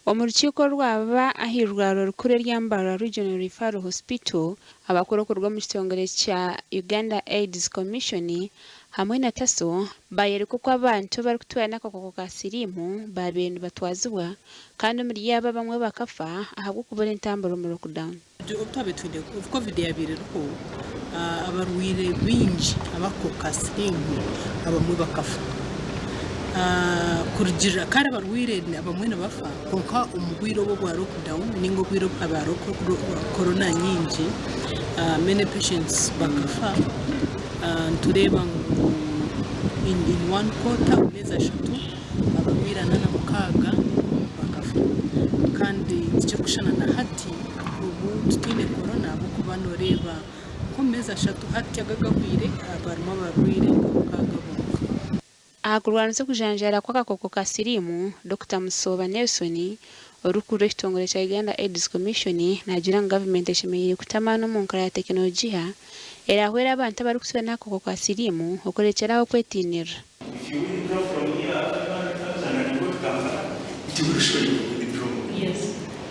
Omurukiko rwaba ahirwaro rukuru rya MBARARA Regional Referral Hospital abakorokorwa mu kitongole cya Uganda AIDS Commission hamwe na taso bayereka ko abantu bari kutwara n'akakoko ka sirimu babintu batwazibwa kandi muri yaba bamwe bakafa ahabwo kubona intambara mu lockdown. Utabetwinde covid yabire ko abarwire binji abakoka sirimu abamwe bakafa. Kurgira kare barwire abamwe nabafa konka umugwiro bo gwa lockdown ningo gwiro abaroko corona nyinji many patients bakafa tureba in one quarter meza shatu abawira nana mukaga bakafa kandi cyo kushana na hati ubu tutine corona abo kubanoreba ko meza shatu hati agagwire abarimo barwire mukaga Akurwanze kujanjara kwa kakoko ka sirimu Dr. Musoba Nelson orukuru ekitongole cya Uganda AIDS Commission nagira gavumenti eshemeye kutamana mu nkara ya teknolojiya era hwera abantu bari kusubira n'akoko ka sirimu okorekeraho kwetinira.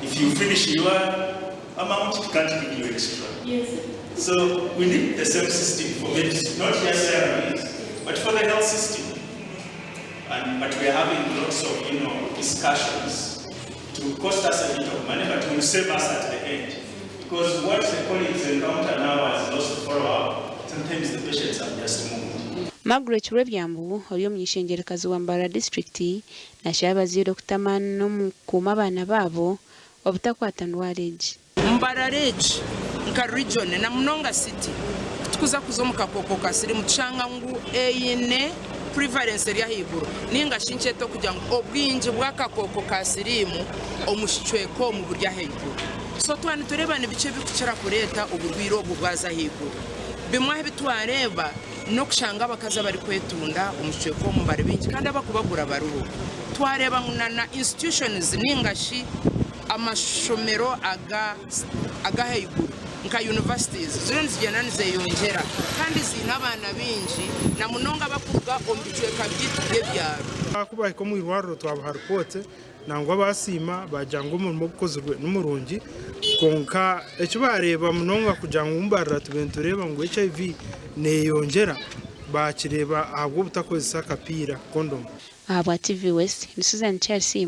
If you finish your amount, it can't give you extra. Yes. So we need the same system for medicine, not just therapies, but for the health system. But we are having lots of, discussions to cost us a bit of money, but will save us at the end. Because what the colleagues encounter now as loss of follow-up, sometimes the patients have just moved. Margaret Rebyambu oyo mwishengerekazi wa MBARARA district na shabazi Dr. Mano mukuma abana babo obutakwata ndwareji. MBARARA nka region na Munonga city tukuza kuzo mukakoko kasiri mucanga ngu eyine prevalence ya higuru ninga shincheto kugira ngo obwinji bw'akakoko ka sirimu omushicweko mu burya higuru so twani tureba ne bice bikucara kureta uburwiro bugwaza higuru bimwe bitwareba no kushanga bakaza bari kwetunda omushicweko mu bari binji kandi abakubagura baruho twareba na institutions ningashi amashomero aga higuru nka universities zone zigenani zeyongera kandi zinabana binji na munonga bakuga ombicwe kabyitwe byaro kubaye ko mu irwaro twabaharpote nangwa basima bajango mu mukozwe n'umurungi konka ecyo bareba munonga kujango MBARARA tubentureba ngo HIV neyongera bakireba ahubwo butakozesa kapira condom. Aba TV West ni Susan Chelsea.